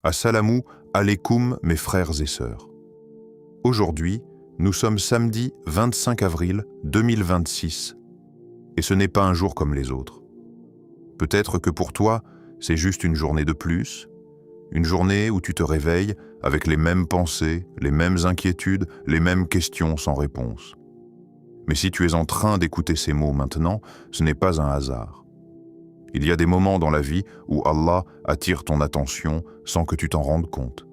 Assalamu alaikum mes frères et sœurs. Aujourd'hui, nous sommes samedi 25 avril 2026 et ce n'est pas un jour comme les autres. Peut-être que pour toi, c'est juste une journée de plus, une journée où tu te réveilles avec les mêmes pensées, les mêmes inquiétudes, les mêmes questions sans réponse. Mais si tu es en train d'écouter ces mots maintenant, ce n'est pas un hasard. Il y a des moments dans la vie où Allah attire ton attention sans que tu t'en rendes compte.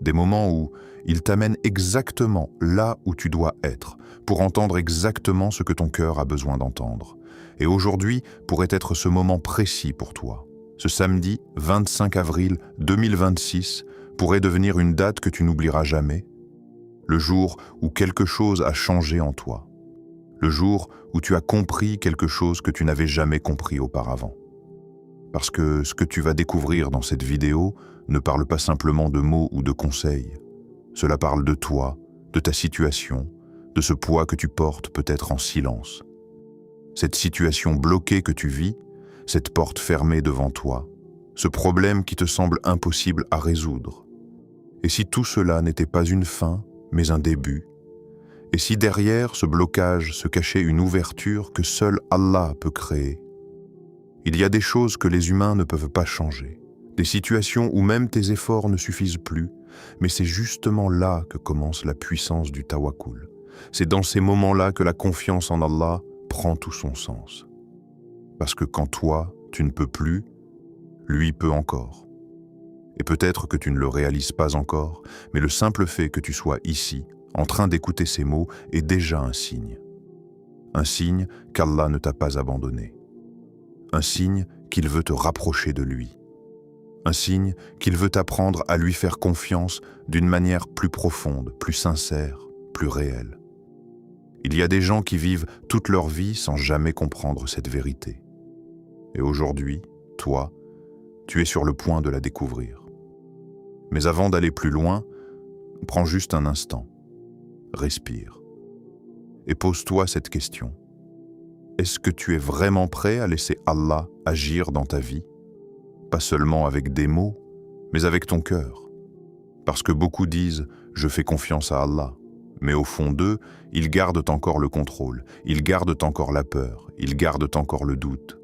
Des moments où il t'amène exactement là où tu dois être, pour entendre exactement ce que ton cœur a besoin d'entendre. Et aujourd'hui pourrait être ce moment précis pour toi. Ce samedi 25 avril 2026 pourrait devenir une date que tu n'oublieras jamais. Le jour où quelque chose a changé en toi. Le jour où tu as compris quelque chose que tu n'avais jamais compris auparavant. Parce que ce que tu vas découvrir dans cette vidéo ne parle pas simplement de mots ou de conseils. Cela parle de toi, de ta situation, de ce poids que tu portes peut-être en silence. Cette situation bloquée que tu vis, cette porte fermée devant toi, ce problème qui te semble impossible à résoudre. Et si tout cela n'était pas une fin, mais un début? Et si derrière ce blocage se cachait une ouverture que seul Allah peut créer? Il y a des choses que les humains ne peuvent pas changer, des situations où même tes efforts ne suffisent plus, mais c'est justement là que commence la puissance du tawakkul. C'est dans ces moments-là que la confiance en Allah prend tout son sens. Parce que quand toi, tu ne peux plus, lui peut encore. Et peut-être que tu ne le réalises pas encore, mais le simple fait que tu sois ici, en train d'écouter ces mots, est déjà un signe. Un signe qu'Allah ne t'a pas abandonné. Un signe qu'il veut te rapprocher de lui. Un signe qu'il veut t'apprendre à lui faire confiance d'une manière plus profonde, plus sincère, plus réelle. Il y a des gens qui vivent toute leur vie sans jamais comprendre cette vérité. Et aujourd'hui, toi, tu es sur le point de la découvrir. Mais avant d'aller plus loin, prends juste un instant. Respire. Et pose-toi cette question. Est-ce que tu es vraiment prêt à laisser Allah agir dans ta vie? Pas seulement avec des mots, mais avec ton cœur. Parce que beaucoup disent « je fais confiance à Allah », mais au fond d'eux, ils gardent encore le contrôle, ils gardent encore la peur, ils gardent encore le doute.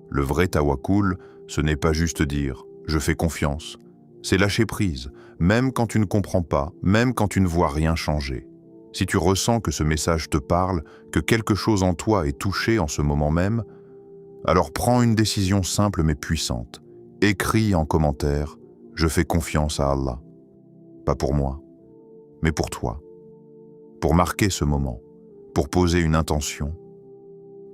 Le vrai tawakkul, ce n'est pas juste dire « je fais confiance », c'est lâcher prise, même quand tu ne comprends pas, même quand tu ne vois rien changer. Si tu ressens que ce message te parle, que quelque chose en toi est touché en ce moment même, alors prends une décision simple mais puissante. Écris en commentaire « Je fais confiance à Allah ». Pas pour moi, mais pour toi. Pour marquer ce moment, pour poser une intention.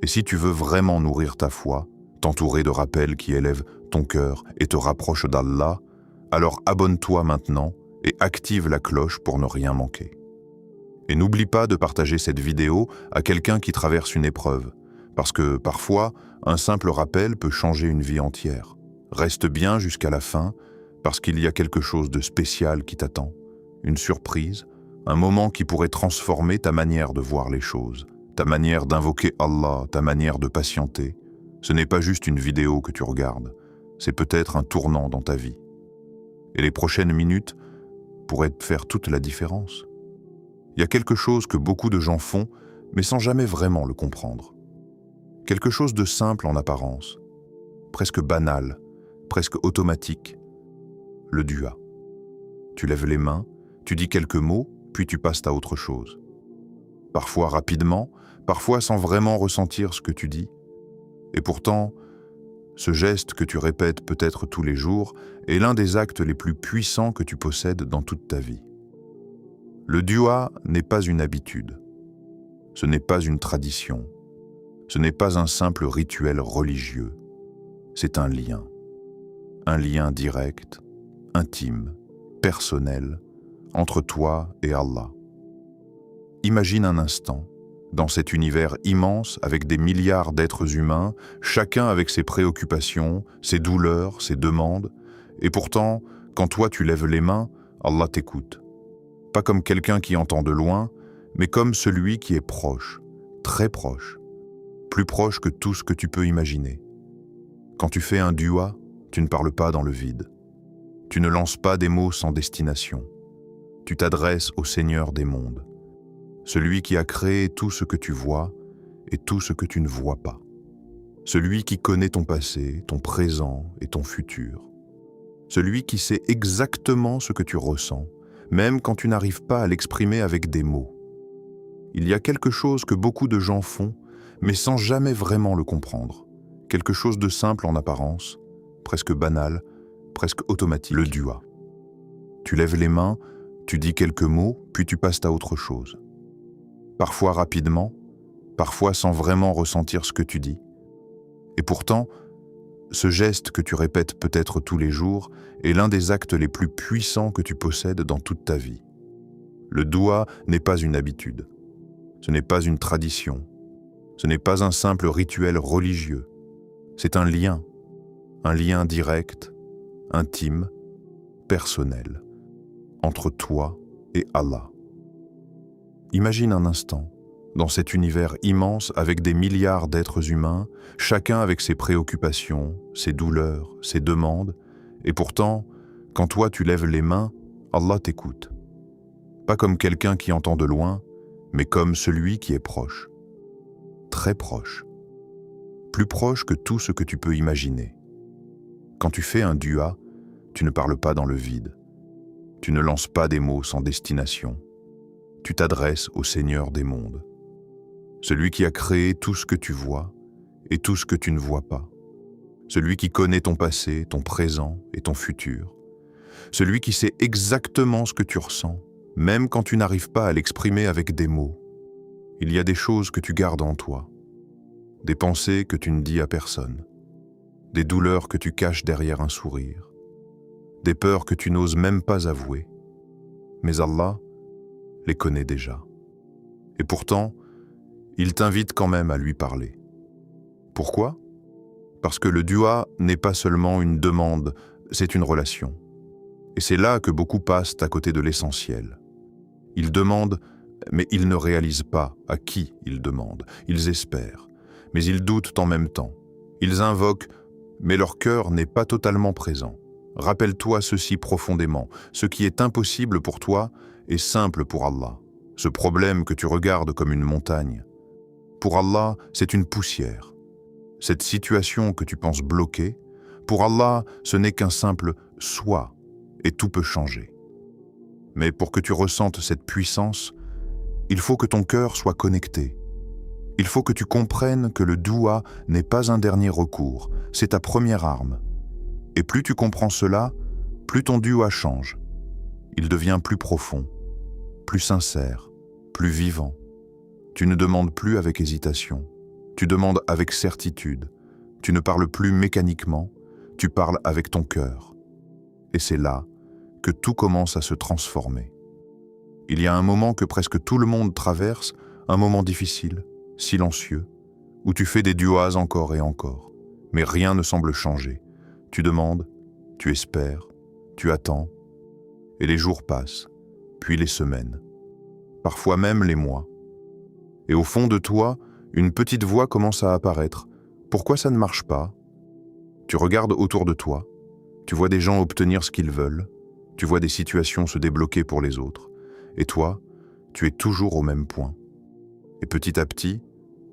Et si tu veux vraiment nourrir ta foi, t'entourer de rappels qui élèvent ton cœur et te rapprochent d'Allah, alors abonne-toi maintenant et active la cloche pour ne rien manquer. Et n'oublie pas de partager cette vidéo à quelqu'un qui traverse une épreuve, parce que parfois, un simple rappel peut changer une vie entière. Reste bien jusqu'à la fin, parce qu'il y a quelque chose de spécial qui t'attend, une surprise, un moment qui pourrait transformer ta manière de voir les choses, ta manière d'invoquer Allah, ta manière de patienter. Ce n'est pas juste une vidéo que tu regardes, c'est peut-être un tournant dans ta vie. Et les prochaines minutes pourraient faire toute la différence. Il y a quelque chose que beaucoup de gens font, mais sans jamais vraiment le comprendre. Quelque chose de simple en apparence, presque banal, presque automatique. Le dua. Tu lèves les mains, tu dis quelques mots, puis tu passes à autre chose. Parfois rapidement, parfois sans vraiment ressentir ce que tu dis. Et pourtant, ce geste que tu répètes peut-être tous les jours est l'un des actes les plus puissants que tu possèdes dans toute ta vie. Le dua n'est pas une habitude. Ce n'est pas une tradition. Ce n'est pas un simple rituel religieux. C'est un lien direct, intime, personnel, entre toi et Allah. Imagine un instant, dans cet univers immense avec des milliards d'êtres humains, chacun avec ses préoccupations, ses douleurs, ses demandes, et pourtant, quand toi tu lèves les mains, Allah t'écoute. Pas comme quelqu'un qui entend de loin, mais comme celui qui est proche, très proche, plus proche que tout ce que tu peux imaginer. Quand tu fais un dua, tu ne parles pas dans le vide. Tu ne lances pas des mots sans destination. Tu t'adresses au Seigneur des mondes, celui qui a créé tout ce que tu vois et tout ce que tu ne vois pas, celui qui connaît ton passé, ton présent et ton futur, celui qui sait exactement ce que tu ressens, même quand tu n'arrives pas à l'exprimer avec des mots. Il y a quelque chose que beaucoup de gens font, mais sans jamais vraiment le comprendre. Quelque chose de simple en apparence, presque banal, presque automatique, le dua. Tu lèves les mains, tu dis quelques mots, puis tu passes à autre chose. Parfois rapidement, parfois sans vraiment ressentir ce que tu dis. Et pourtant, ce geste que tu répètes peut-être tous les jours est l'un des actes les plus puissants que tu possèdes dans toute ta vie. Le dua n'est pas une habitude. Ce n'est pas une tradition. Ce n'est pas un simple rituel religieux. C'est un lien direct, intime, personnel, entre toi et Allah. Imagine un instant, dans cet univers immense avec des milliards d'êtres humains, chacun avec ses préoccupations, ses douleurs, ses demandes, et pourtant, quand toi tu lèves les mains, Allah t'écoute. Pas comme quelqu'un qui entend de loin, mais comme celui qui est proche. Très proche. Plus proche que tout ce que tu peux imaginer. Quand tu fais un dua, tu ne parles pas dans le vide. Tu ne lances pas des mots sans destination. Tu t'adresses au Seigneur des mondes. Celui qui a créé tout ce que tu vois et tout ce que tu ne vois pas. Celui qui connaît ton passé, ton présent et ton futur. Celui qui sait exactement ce que tu ressens, même quand tu n'arrives pas à l'exprimer avec des mots. Il y a des choses que tu gardes en toi, des pensées que tu ne dis à personne, des douleurs que tu caches derrière un sourire, des peurs que tu n'oses même pas avouer. Mais Allah les connaît déjà. Et pourtant, il t'invite quand même à lui parler. Pourquoi ? Parce que le dua n'est pas seulement une demande, c'est une relation. Et c'est là que beaucoup passent à côté de l'essentiel. Ils demandent, mais ils ne réalisent pas à qui ils demandent. Ils espèrent, mais ils doutent en même temps. Ils invoquent, mais leur cœur n'est pas totalement présent. Rappelle-toi ceci profondément. Ce qui est impossible pour toi est simple pour Allah. Ce problème que tu regardes comme une montagne, pour Allah, c'est une poussière. Cette situation que tu penses bloquée, pour Allah, ce n'est qu'un simple « soit » et tout peut changer. Mais pour que tu ressentes cette puissance, il faut que ton cœur soit connecté. Il faut que tu comprennes que le dua n'est pas un dernier recours, c'est ta première arme. Et plus tu comprends cela, plus ton dua change. Il devient plus profond, plus sincère, plus vivant. Tu ne demandes plus avec hésitation, tu demandes avec certitude. Tu ne parles plus mécaniquement, tu parles avec ton cœur. Et c'est là que tout commence à se transformer. Il y a un moment que presque tout le monde traverse, un moment difficile, silencieux, où tu fais des duas encore et encore, mais rien ne semble changer. Tu demandes, tu espères, tu attends, et les jours passent, puis les semaines, parfois même les mois. Et au fond de toi, une petite voix commence à apparaître. Pourquoi ça ne marche pas ? Tu regardes autour de toi, tu vois des gens obtenir ce qu'ils veulent, tu vois des situations se débloquer pour les autres, et toi, tu es toujours au même point. Et petit à petit,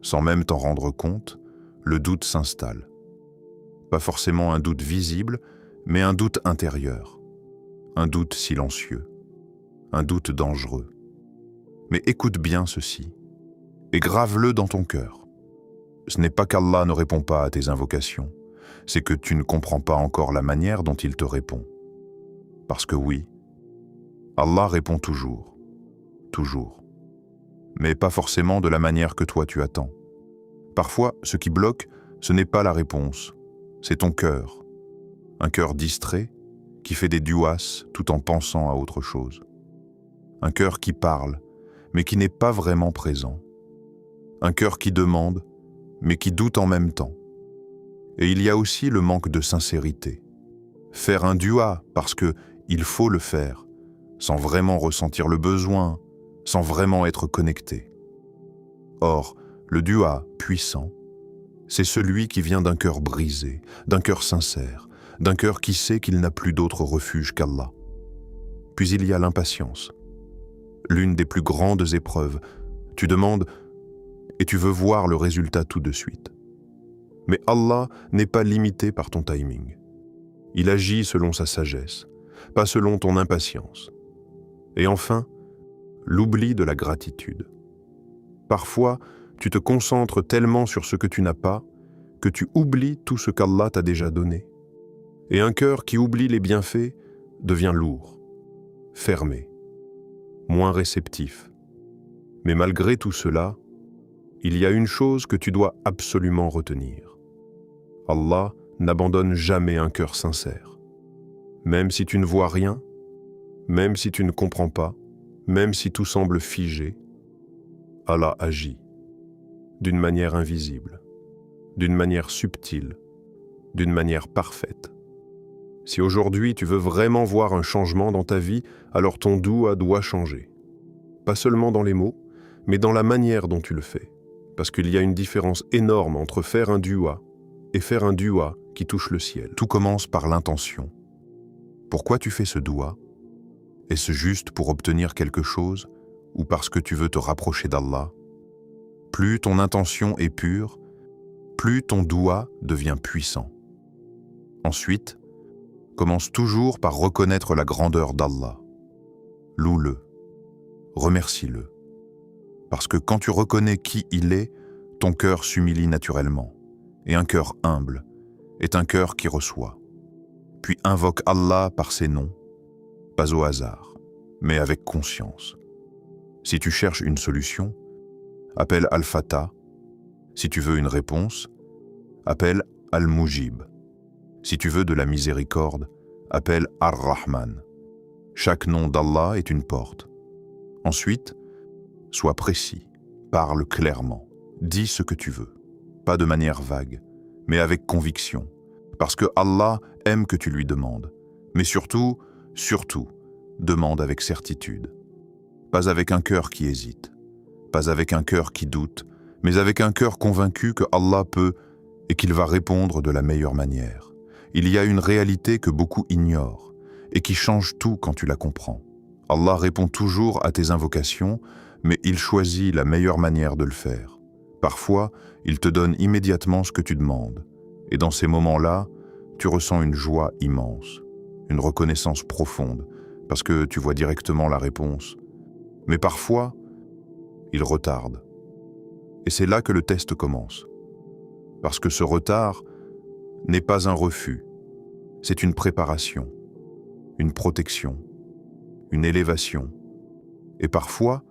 sans même t'en rendre compte, le doute s'installe. Pas forcément un doute visible, mais un doute intérieur, un doute silencieux, un doute dangereux. Mais écoute bien ceci, et grave-le dans ton cœur. Ce n'est pas qu'Allah ne répond pas à tes invocations, c'est que tu ne comprends pas encore la manière dont il te répond. Parce que oui, Allah répond toujours, mais pas forcément de la manière que toi tu attends. Parfois, ce qui bloque, ce n'est pas la réponse, c'est ton cœur. Un cœur distrait, qui fait des duas tout en pensant à autre chose. Un cœur qui parle, mais qui n'est pas vraiment présent. Un cœur qui demande, mais qui doute en même temps. Et il y a aussi le manque de sincérité. Faire un dua parce que il faut le faire, sans vraiment ressentir le besoin, sans vraiment être connecté. Or, le dua puissant, c'est celui qui vient d'un cœur brisé, d'un cœur sincère, d'un cœur qui sait qu'il n'a plus d'autre refuge qu'Allah. Puis il y a l'impatience, l'une des plus grandes épreuves. Tu demandes et tu veux voir le résultat tout de suite. Mais Allah n'est pas limité par ton timing. Il agit selon sa sagesse, pas selon ton impatience. Et enfin, l'oubli de la gratitude. Parfois, tu te concentres tellement sur ce que tu n'as pas que tu oublies tout ce qu'Allah t'a déjà donné. Et un cœur qui oublie les bienfaits devient lourd, fermé, moins réceptif. Mais malgré tout cela, il y a une chose que tu dois absolument retenir. Allah n'abandonne jamais un cœur sincère. Même si tu ne vois rien, même si tu ne comprends pas, même si tout semble figé, Allah agit d'une manière invisible, d'une manière subtile, d'une manière parfaite. Si aujourd'hui tu veux vraiment voir un changement dans ta vie, alors ton doua doit changer. Pas seulement dans les mots, mais dans la manière dont tu le fais. Parce qu'il y a une différence énorme entre faire un doua et faire un doua qui touche le ciel. Tout commence par l'intention. Pourquoi tu fais ce doua? Est-ce juste pour obtenir quelque chose ou parce que tu veux te rapprocher d'Allah? Plus ton intention est pure, plus ton doua devient puissant. Ensuite, commence toujours par reconnaître la grandeur d'Allah. Loue-le, remercie-le. Parce que quand tu reconnais qui il est, ton cœur s'humilie naturellement. Et un cœur humble est un cœur qui reçoit. Puis invoque Allah par ses noms, pas au hasard, mais avec conscience. Si tu cherches une solution, appelle Al-Fatah. Si tu veux une réponse, appelle Al-Mujib. Si tu veux de la miséricorde, appelle Ar-Rahman. Chaque nom d'Allah est une porte. Ensuite, sois précis, parle clairement, dis ce que tu veux, pas de manière vague, mais avec conviction, parce que Allah aime que tu lui demandes. Mais surtout, demande avec certitude. Pas avec un cœur qui hésite, pas avec un cœur qui doute, mais avec un cœur convaincu que Allah peut et qu'il va répondre de la meilleure manière. Il y a une réalité que beaucoup ignorent et qui change tout quand tu la comprends. Allah répond toujours à tes invocations, mais il choisit la meilleure manière de le faire. Parfois, il te donne immédiatement ce que tu demandes. Et dans ces moments-là, tu ressens une joie immense, une reconnaissance profonde, parce que tu vois directement la réponse. Mais parfois, il retarde. Et c'est là que le test commence. Parce que ce retard n'est pas un refus, c'est une préparation, une protection, une élévation. Et parfois,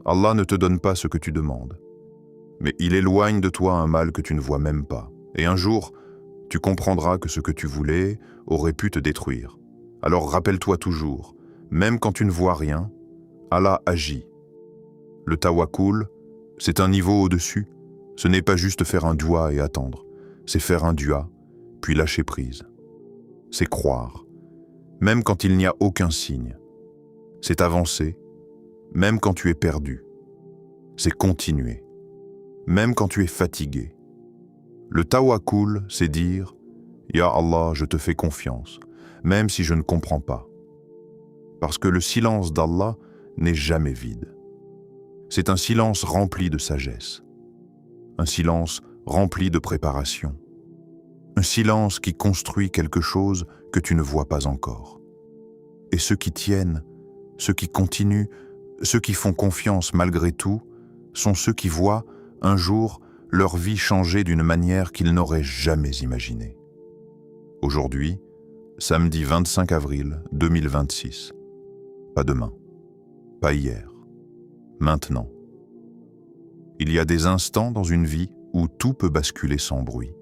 Allah ne te donne pas ce que tu demandes, mais il éloigne de toi un mal que tu ne vois même pas. Et un jour, tu comprendras que ce que tu voulais aurait pu te détruire. Alors rappelle-toi toujours, même quand tu ne vois rien, Allah agit. Le tawakkul, c'est un niveau au-dessus. Ce n'est pas juste faire un doua et attendre. C'est faire un dua, puis lâcher prise. C'est croire, même quand il n'y a aucun signe. C'est avancer, même quand tu es perdu. C'est continuer, même quand tu es fatigué. Le tawakkul, c'est dire « Ya Allah, je te fais confiance, même si je ne comprends pas. » Parce que le silence d'Allah n'est jamais vide. C'est un silence rempli de sagesse, un silence rempli de préparation, un silence qui construit quelque chose que tu ne vois pas encore. Et ceux qui tiennent, ceux qui continuent, ceux qui font confiance malgré tout, sont ceux qui voient, un jour, leur vie changer d'une manière qu'ils n'auraient jamais imaginée. Aujourd'hui, samedi 25 avril 2026. Pas demain, pas hier, maintenant. Il y a des instants dans une vie où tout peut basculer sans bruit.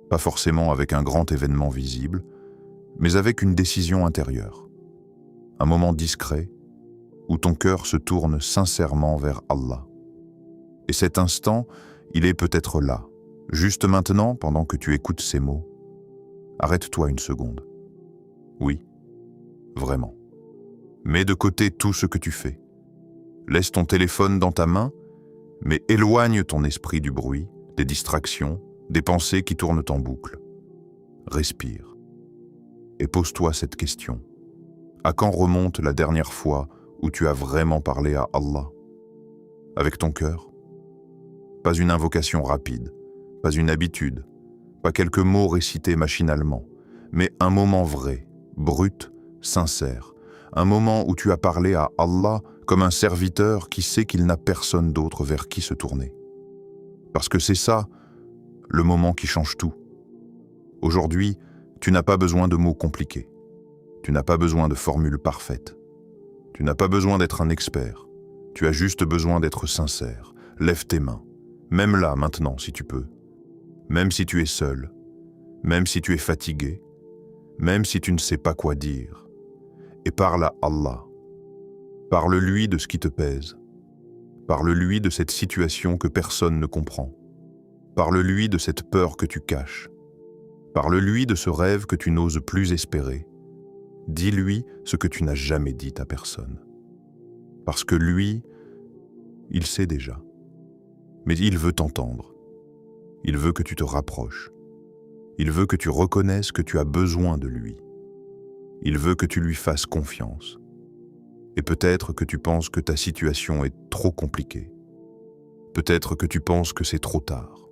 Pas forcément avec un grand événement visible, mais avec une décision intérieure. Un moment discret où ton cœur se tourne sincèrement vers Allah. Et cet instant, il est peut-être là, juste maintenant pendant que tu écoutes ces mots. Arrête-toi une seconde. Oui, vraiment. Mets de côté tout ce que tu fais. Laisse ton téléphone dans ta main, mais éloigne ton esprit du bruit, des distractions, des pensées qui tournent en boucle. Respire. et pose-toi cette question. À quand remonte la dernière fois où tu as vraiment parlé à Allah? Avec ton cœur? Pas une invocation rapide, pas une habitude, pas quelques mots récités machinalement, mais un moment vrai, brut, sincère, un moment où tu as parlé à Allah comme un serviteur qui sait qu'il n'a personne d'autre vers qui se tourner. Parce que c'est ça, le moment qui change tout. Aujourd'hui, tu n'as pas besoin de mots compliqués. Tu n'as pas besoin de formules parfaites. Tu n'as pas besoin d'être un expert. Tu as juste besoin d'être sincère. Lève tes mains. Même là, maintenant, si tu peux. Même si tu es seul. Même si tu es fatigué. Même si tu ne sais pas quoi dire. Et parle à Allah. Parle-lui de ce qui te pèse. Parle-lui de cette situation que personne ne comprend. Parle-lui de cette peur que tu caches. Parle-lui de ce rêve que tu n'oses plus espérer. Dis-lui ce que tu n'as jamais dit à personne. Parce que lui, il sait déjà. Mais il veut t'entendre. Il veut que tu te rapproches. Il veut que tu reconnaisses que tu as besoin de lui. Il veut que tu lui fasses confiance. Et peut-être que tu penses que ta situation est trop compliquée. Peut-être que tu penses que c'est trop tard.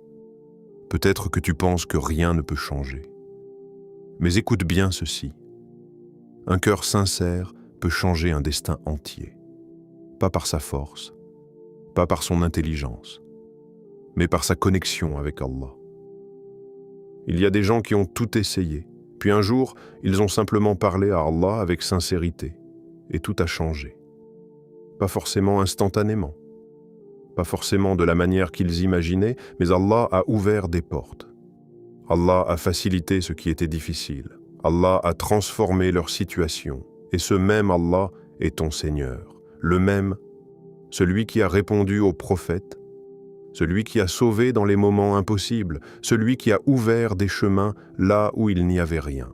Peut-être que tu penses que rien ne peut changer. Mais écoute bien ceci. Un cœur sincère peut changer un destin entier. Pas par sa force, pas par son intelligence, mais par sa connexion avec Allah. Il y a des gens qui ont tout essayé, puis un jour, ils ont simplement parlé à Allah avec sincérité, et tout a changé. Pas forcément instantanément, pas forcément de la manière qu'ils imaginaient, mais Allah a ouvert des portes. Allah a facilité ce qui était difficile. Allah a transformé leur situation, et ce même Allah est ton Seigneur, le même, celui qui a répondu aux prophètes, celui qui a sauvé dans les moments impossibles, celui qui a ouvert des chemins là où il n'y avait rien.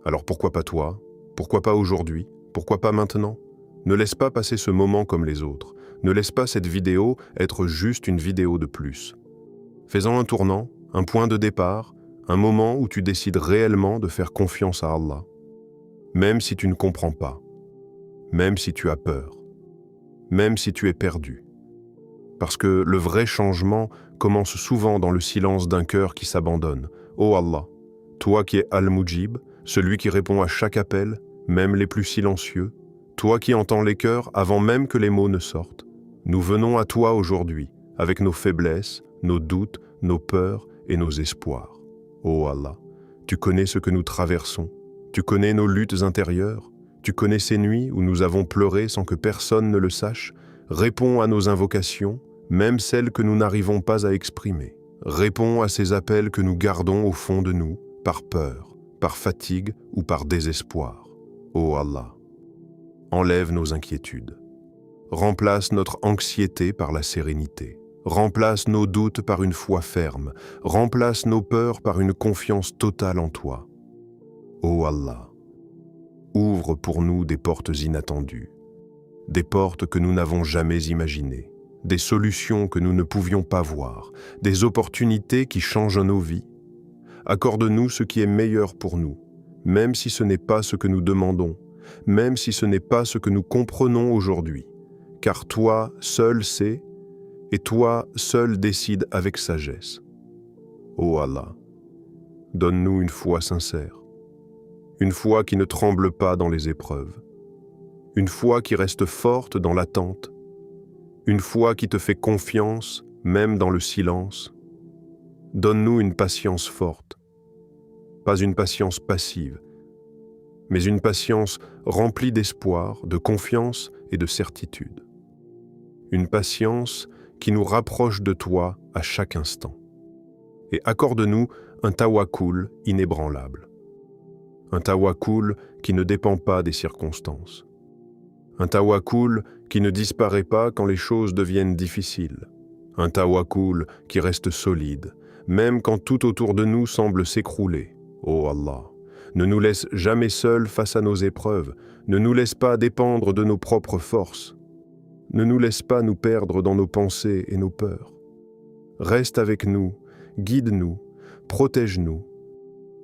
Alors pourquoi pas toi? Pourquoi pas aujourd'hui? Pourquoi pas maintenant? Ne laisse pas passer ce moment comme les autres. Ne laisse pas cette vidéo être juste une vidéo de plus. Fais-en un tournant, un point de départ, un moment où tu décides réellement de faire confiance à Allah. Même si tu ne comprends pas, même si tu as peur, même si tu es perdu. Parce que le vrai changement commence souvent dans le silence d'un cœur qui s'abandonne. Ô Allah, toi qui es Al-Mujib, celui qui répond à chaque appel, même les plus silencieux, toi qui entends les cœurs avant même que les mots ne sortent, nous venons à toi aujourd'hui, avec nos faiblesses, nos doutes, nos peurs et nos espoirs. Ô Allah, tu connais ce que nous traversons, tu connais nos luttes intérieures, tu connais ces nuits où nous avons pleuré sans que personne ne le sache. Réponds à nos invocations, même celles que nous n'arrivons pas à exprimer. Réponds à ces appels que nous gardons au fond de nous, par peur, par fatigue ou par désespoir. Ô Allah, enlève nos inquiétudes. Remplace notre anxiété par la sérénité. Remplace nos doutes par une foi ferme. Remplace nos peurs par une confiance totale en toi. Ô Allah, ouvre pour nous des portes inattendues, des portes que nous n'avons jamais imaginées, des solutions que nous ne pouvions pas voir, des opportunités qui changent nos vies. Accorde-nous ce qui est meilleur pour nous, même si ce n'est pas ce que nous demandons, même si ce n'est pas ce que nous comprenons aujourd'hui, car toi seul sais, et toi seul décide avec sagesse. Ô Allah, donne-nous une foi sincère, une foi qui ne tremble pas dans les épreuves, une foi qui reste forte dans l'attente, une foi qui te fait confiance même dans le silence. Donne-nous une patience forte, pas une patience passive, mais une patience remplie d'espoir, de confiance et de certitude. Une patience qui nous rapproche de toi à chaque instant. Et accorde-nous un tawakkul inébranlable. Un tawakkul qui ne dépend pas des circonstances. Un tawakkul qui ne disparaît pas quand les choses deviennent difficiles. Un tawakkul qui reste solide, même quand tout autour de nous semble s'écrouler. Ô Allah, ne nous laisse jamais seuls face à nos épreuves, ne nous laisse pas dépendre de nos propres forces. Ne nous laisse pas nous perdre dans nos pensées et nos peurs. Reste avec nous, guide-nous, protège-nous,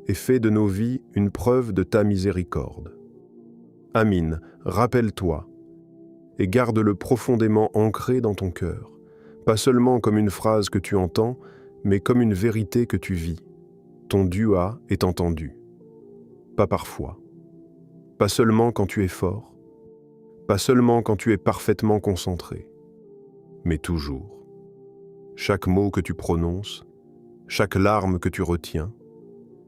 et fais de nos vies une preuve de ta miséricorde. Amin, rappelle-toi, et garde-le profondément ancré dans ton cœur, pas seulement comme une phrase que tu entends, mais comme une vérité que tu vis. Ton dua est entendu. Pas parfois. Pas seulement quand tu es fort, pas seulement quand tu es parfaitement concentré, mais toujours. Chaque mot que tu prononces, chaque larme que tu retiens,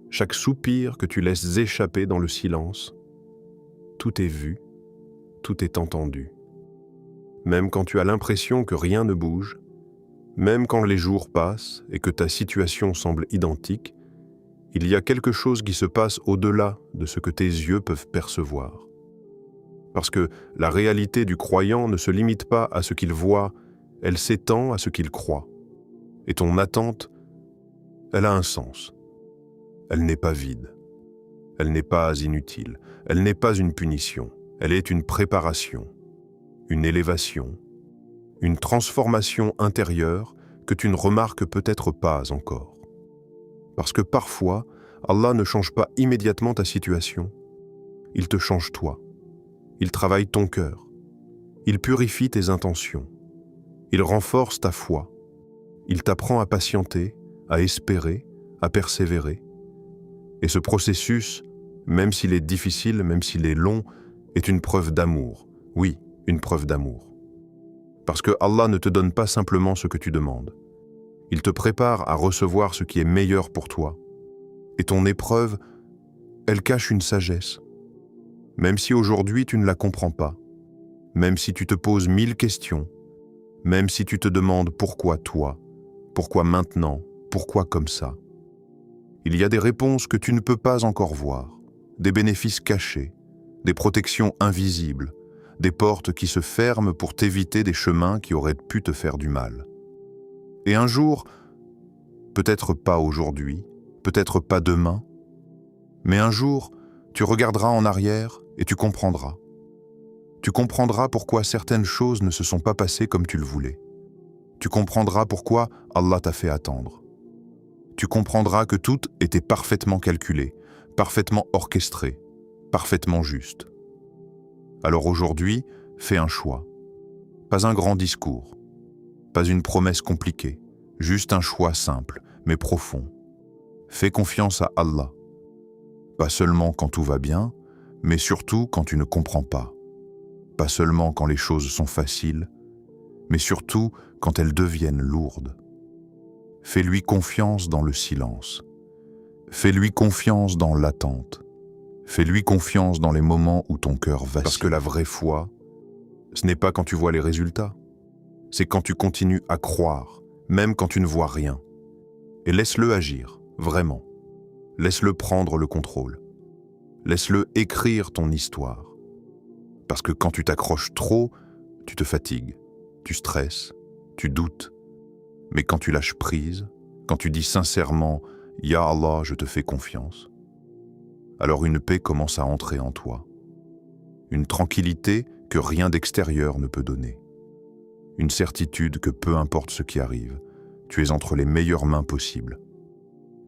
chaque soupir que tu laisses échapper dans le silence, tout est vu, tout est entendu. Même quand tu as l'impression que rien ne bouge, même quand les jours passent et que ta situation semble identique, il y a quelque chose qui se passe au-delà de ce que tes yeux peuvent percevoir. Parce que la réalité du croyant ne se limite pas à ce qu'il voit, elle s'étend à ce qu'il croit. Et ton attente, elle a un sens. Elle n'est pas vide. Elle n'est pas inutile. Elle n'est pas une punition. Elle est une préparation, une élévation, une transformation intérieure que tu ne remarques peut-être pas encore. Parce que parfois, Allah ne change pas immédiatement ta situation. Il te change toi. Il travaille ton cœur. Il purifie tes intentions. Il renforce ta foi. Il t'apprend à patienter, à espérer, à persévérer. Et ce processus, même s'il est difficile, même s'il est long, est une preuve d'amour. Oui, une preuve d'amour. Parce que Allah ne te donne pas simplement ce que tu demandes. Il te prépare à recevoir ce qui est meilleur pour toi. Et ton épreuve, elle cache une sagesse. Même si aujourd'hui tu ne la comprends pas, même si tu te poses 1000 questions, même si tu te demandes pourquoi toi, pourquoi maintenant, pourquoi comme ça. Il y a des réponses que tu ne peux pas encore voir, des bénéfices cachés, des protections invisibles, des portes qui se ferment pour t'éviter des chemins qui auraient pu te faire du mal. Et un jour, peut-être pas aujourd'hui, peut-être pas demain, mais un jour, tu regarderas en arrière et tu comprendras. Tu comprendras pourquoi certaines choses ne se sont pas passées comme tu le voulais. Tu comprendras pourquoi Allah t'a fait attendre. Tu comprendras que tout était parfaitement calculé, parfaitement orchestré, parfaitement juste. Alors aujourd'hui, fais un choix. Pas un grand discours, pas une promesse compliquée, juste un choix simple, mais profond. Fais confiance à Allah. Pas seulement quand tout va bien, mais surtout quand tu ne comprends pas. Pas seulement quand les choses sont faciles, mais surtout quand elles deviennent lourdes. Fais-lui confiance dans le silence. Fais-lui confiance dans l'attente. Fais-lui confiance dans les moments où ton cœur vacille. Parce que la vraie foi, ce n'est pas quand tu vois les résultats. C'est quand tu continues à croire, même quand tu ne vois rien. Et laisse-le agir, vraiment. Laisse-le prendre le contrôle. Laisse-le écrire ton histoire. Parce que quand tu t'accroches trop, tu te fatigues, tu stresses, tu doutes. Mais quand tu lâches prise, quand tu dis sincèrement « Ya Allah, je te fais confiance », alors une paix commence à entrer en toi. Une tranquillité que rien d'extérieur ne peut donner. Une certitude que peu importe ce qui arrive, tu es entre les meilleures mains possibles.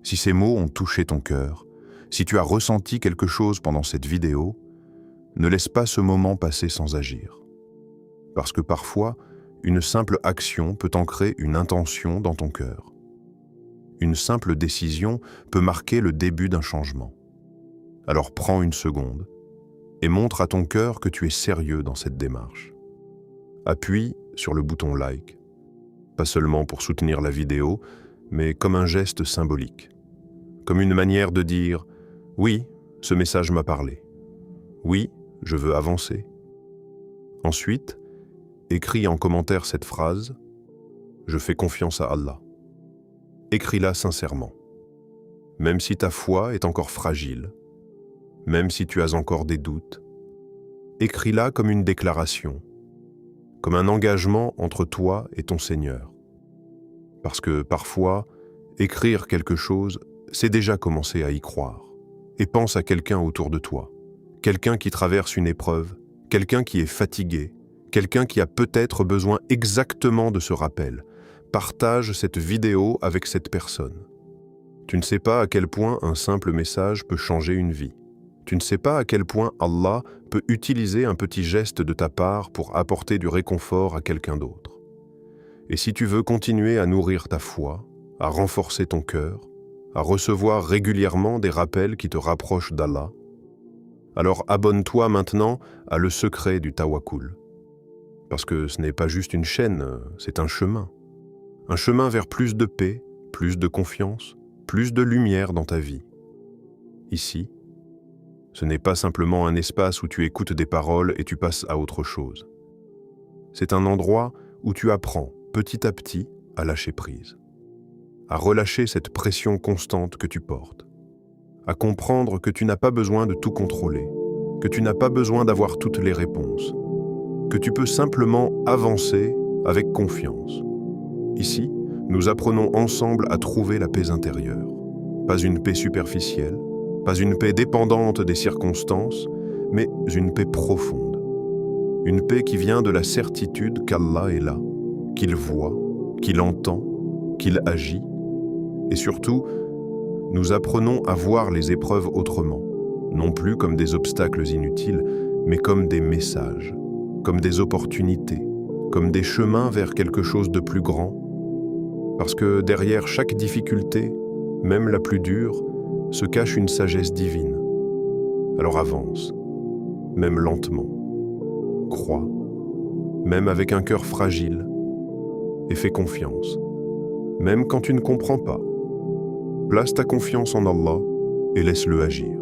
Si ces mots ont touché ton cœur, si tu as ressenti quelque chose pendant cette vidéo, ne laisse pas ce moment passer sans agir. Parce que parfois, une simple action peut ancrer une intention dans ton cœur. Une simple décision peut marquer le début d'un changement. Alors prends une seconde et montre à ton cœur que tu es sérieux dans cette démarche. Appuie sur le bouton like, pas seulement pour soutenir la vidéo, mais comme un geste symbolique. Comme une manière de dire « Oui, ce message m'a parlé. Oui, je veux avancer. » Ensuite, écris en commentaire cette phrase « Je fais confiance à Allah ». Écris-la sincèrement. Même si ta foi est encore fragile, même si tu as encore des doutes, écris-la comme une déclaration, comme un engagement entre toi et ton Seigneur. Parce que parfois, écrire quelque chose, c'est déjà commencer à y croire. Et pense à quelqu'un autour de toi, quelqu'un qui traverse une épreuve, quelqu'un qui est fatigué, quelqu'un qui a peut-être besoin exactement de ce rappel. Partage cette vidéo avec cette personne. Tu ne sais pas à quel point un simple message peut changer une vie. Tu ne sais pas à quel point Allah peut utiliser un petit geste de ta part pour apporter du réconfort à quelqu'un d'autre. Et si tu veux continuer à nourrir ta foi, à renforcer ton cœur, à recevoir régulièrement des rappels qui te rapprochent d'Allah, alors abonne-toi maintenant à Le Secret du Tawakkul. Parce que ce n'est pas juste une chaîne, c'est un chemin. Un chemin vers plus de paix, plus de confiance, plus de lumière dans ta vie. Ici, ce n'est pas simplement un espace où tu écoutes des paroles et tu passes à autre chose. C'est un endroit où tu apprends petit à petit à lâcher prise, à relâcher cette pression constante que tu portes, à comprendre que tu n'as pas besoin de tout contrôler, que tu n'as pas besoin d'avoir toutes les réponses, que tu peux simplement avancer avec confiance. Ici, nous apprenons ensemble à trouver la paix intérieure. Pas une paix superficielle, pas une paix dépendante des circonstances, mais une paix profonde. Une paix qui vient de la certitude qu'Allah est là, qu'il voit, qu'il entend, qu'il agit. Et surtout, nous apprenons à voir les épreuves autrement, non plus comme des obstacles inutiles, mais comme des messages, comme des opportunités, comme des chemins vers quelque chose de plus grand. Parce que derrière chaque difficulté, même la plus dure, se cache une sagesse divine. Alors avance, même lentement. Crois, même avec un cœur fragile, et fais confiance, même quand tu ne comprends pas. Place ta confiance en Allah et laisse-le agir.